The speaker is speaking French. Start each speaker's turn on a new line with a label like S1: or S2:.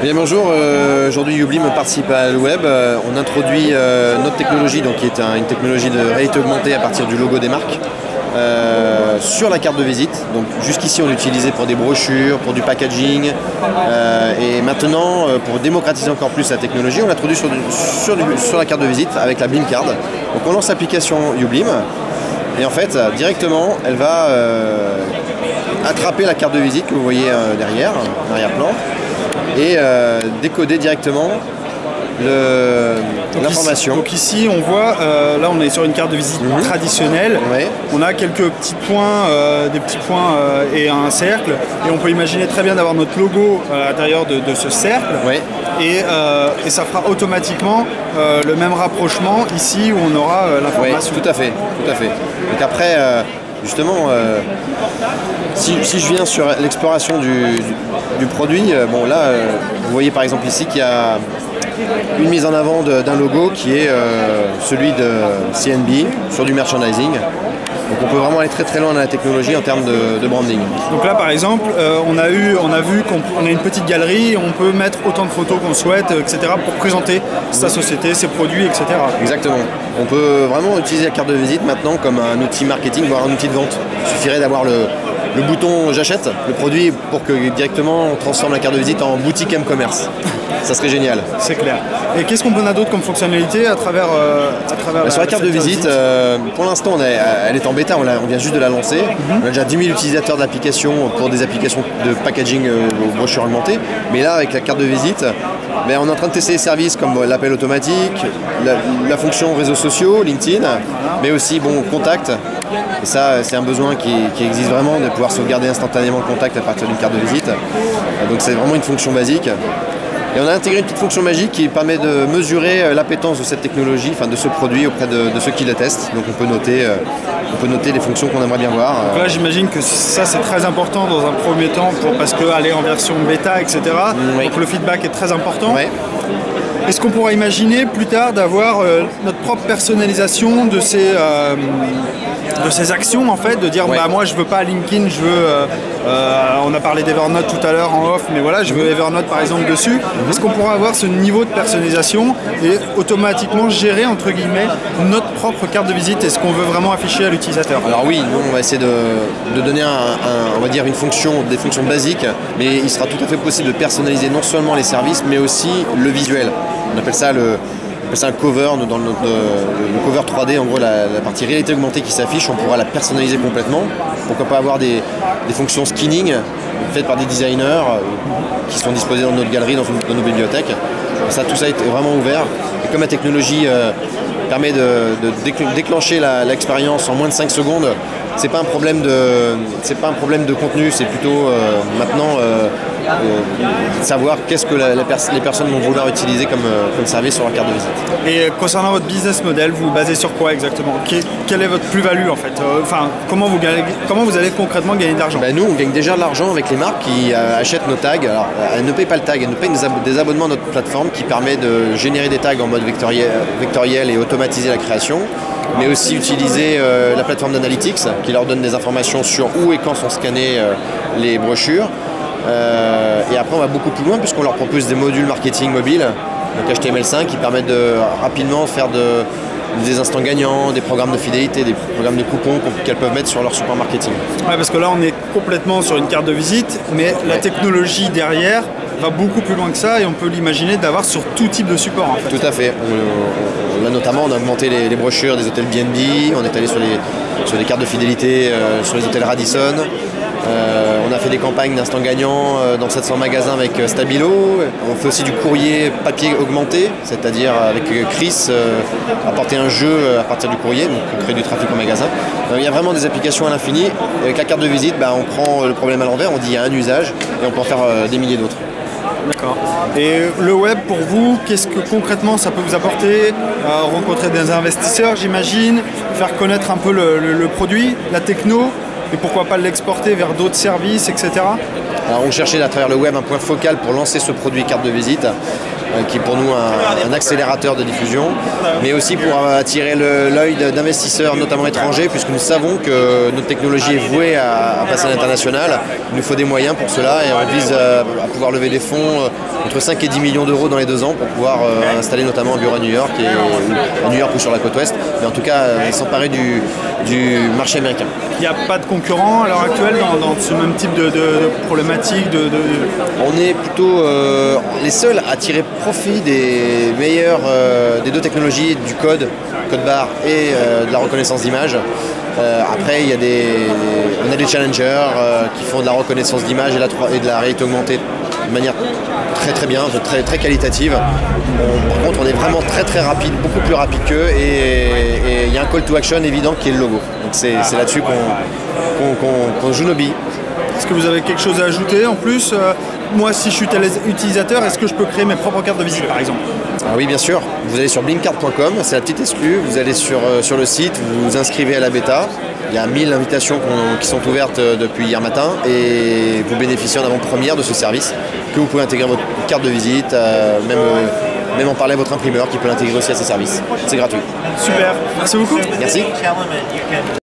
S1: Bien, bonjour, aujourd'hui Youblim participe à l'Web. On introduit notre technologie, donc, qui est une technologie de réalité augmentée à partir du logo des marques, sur la carte de visite. Donc jusqu'ici on l'utilisait pour des brochures, pour du packaging, et maintenant pour démocratiser encore plus la technologie, on l'introduit sur la carte de visite avec la Blim Card. Donc on lance l'application Youblim et en fait directement elle va attraper la carte de visite que vous voyez derrière, l'arrière-plan, et décoder directement l'information.
S2: Donc ici on voit, là on est sur une carte de visite traditionnelle,
S1: ouais. On
S2: a quelques petits points, des petits points et un cercle, et on peut imaginer très bien d'avoir notre logo à l'intérieur de ce cercle,
S1: ouais.
S2: Et ça fera automatiquement le même rapprochement ici où on aura l'information.
S1: Oui, tout à fait, tout à fait. Donc après, justement, si je viens sur l'exploration du produit, bon là, vous voyez par exemple ici qu'il y a une mise en avant d'un logo qui est celui de CNB sur du merchandising. Donc on peut vraiment aller très très loin dans la technologie en termes de branding.
S2: Donc là par exemple, on a vu qu'on a une petite galerie, on peut mettre autant de photos qu'on souhaite, etc. pour présenter sa société, ses produits, etc.
S1: Exactement. On peut vraiment utiliser la carte de visite maintenant comme un outil marketing, voire un outil de vente. Il suffirait d'avoir le bouton j'achète le produit pour que directement on transforme la carte de visite en boutique M-commerce. Ça serait génial.
S2: C'est clair. Et qu'est-ce qu'on a d'autre comme fonctionnalité à travers
S1: sur la carte de visite, pour l'instant elle est en bêta, on vient juste de la lancer. On a déjà 10 000 utilisateurs d'applications pour des applications de packaging aux brochures augmentées. Mais là avec la carte de visite, on est en train de tester des services comme l'appel automatique, la fonction réseaux sociaux, LinkedIn, mais aussi contact. Et ça, c'est un besoin qui existe vraiment, de pouvoir sauvegarder instantanément le contact à partir d'une carte de visite. Donc c'est vraiment une fonction basique. Et on a intégré une petite fonction magique qui permet de mesurer l'appétence de cette technologie, enfin de ce produit auprès de ceux qui le testent. Donc on peut noter les fonctions qu'on aimerait bien voir.
S2: Donc là j'imagine que ça c'est très important dans un premier temps parce qu'aller en version bêta, etc.
S1: Oui.
S2: Donc le feedback est très important.
S1: Ouais.
S2: Est-ce qu'on pourra imaginer plus tard d'avoir notre propre personnalisation de ces actions, en fait, de dire moi je veux pas LinkedIn, je veux on a parlé d'Evernote tout à l'heure en off, mais voilà, je veux Evernote par exemple dessus. Est-ce qu'on pourra avoir ce niveau de personnalisation et automatiquement gérer entre guillemets notre propre carte de visite et ce qu'on veut vraiment afficher à l'utilisateur?
S1: Alors oui, nous on va essayer de donner on va dire des fonctions basiques, mais il sera tout à fait possible de personnaliser non seulement les services mais aussi le visuel. On appelle ça un cover, dans le cover 3D, en gros la partie réalité augmentée qui s'affiche, on pourra la personnaliser complètement. Pourquoi pas avoir des fonctions skinning faites par des designers qui sont disposés dans notre galerie, dans nos bibliothèques. Ça, tout ça est vraiment ouvert. Et comme la technologie permet de déclencher l'expérience en moins de 5 secondes, c'est pas un problème de contenu, c'est plutôt maintenant savoir qu'est-ce que les personnes vont vouloir utiliser comme service sur leur carte de visite.
S2: Et concernant votre business model, vous vous basez sur quoi exactement? Quelle est votre plus-value en fait? Comment vous allez concrètement gagner de l'argent?
S1: Nous, on gagne déjà de l'argent avec les marques qui achètent nos tags. Alors, elles ne payent pas le tag, elles nous payent des abonnements à notre plateforme qui permet de générer des tags en mode vectoriel et automatiser la création, mais aussi utiliser la plateforme d'analytics qui leur donne des informations sur où et quand sont scannées les brochures. Et après on va beaucoup plus loin puisqu'on leur propose des modules marketing mobile, donc HTML5, qui permettent de rapidement faire des instants gagnants, des programmes de fidélité, des programmes de coupons qu'elles peuvent mettre sur leur support marketing.
S2: Ouais, parce que là on est complètement sur une carte de visite, mais la technologie derrière va beaucoup plus loin que ça et on peut l'imaginer d'avoir sur tout type de support en fait.
S1: Tout à fait. Là notamment on a augmenté les brochures des hôtels B&B, on est allé sur les cartes de fidélité sur les hôtels Radisson. On a fait des campagnes d'instants gagnants dans 700 magasins avec Stabilo. On fait aussi du courrier papier augmenté, c'est-à-dire avec Chris, apporter un jeu à partir du courrier, donc créer du trafic au magasin. Il y a vraiment des applications à l'infini. Avec la carte de visite, on prend le problème à l'envers, on dit il y a un usage et on peut en faire des milliers d'autres.
S2: D'accord. Et le web pour vous, qu'est-ce que concrètement ça peut vous apporter? Rencontrer des investisseurs, j'imagine, faire connaître un peu le produit, la techno, et pourquoi pas l'exporter vers d'autres services, etc.
S1: Alors on cherchait à travers le web un point focal pour lancer ce produit carte de visite. qui est pour nous un accélérateur de diffusion, mais aussi pour attirer l'œil d'investisseurs, notamment étrangers, puisque nous savons que notre technologie est vouée à passer à l'international. Il nous faut des moyens pour cela et on vise à pouvoir lever des fonds entre 5 et 10 millions d'euros dans les 2 ans pour pouvoir installer notamment un bureau à New York, à New York ou sur la côte ouest, mais en tout cas s'emparer du marché américain.
S2: Il n'y a pas de concurrents à l'heure actuelle dans ce même type de problématique
S1: On est plutôt les seuls à tirer profit des meilleurs des 2 technologies, du code barre et de la reconnaissance d'image. Après, on a des challengers qui font de la reconnaissance d'image et de la réalité augmentée de manière très bien, très qualitative. Par contre, on est vraiment très rapide, beaucoup plus rapide qu'eux, et il y a un call to action évident qui est le logo. Donc c'est là-dessus qu'on joue nos billes.
S2: Est-ce que vous avez quelque chose à ajouter en plus? Moi, si je suis utilisateur, est-ce que je peux créer mes propres cartes de visite par exemple?
S1: Ah oui, bien sûr. Vous allez sur blinkcard.com, c'est la petite exclue. Vous allez sur le site, vous vous inscrivez à la bêta. Il y a 1000 invitations qui sont ouvertes depuis hier matin et vous bénéficiez en avant-première de ce service que vous pouvez intégrer votre carte de visite, même en parler à votre imprimeur qui peut l'intégrer aussi à ses services. C'est gratuit.
S2: Super, merci beaucoup.
S1: Merci.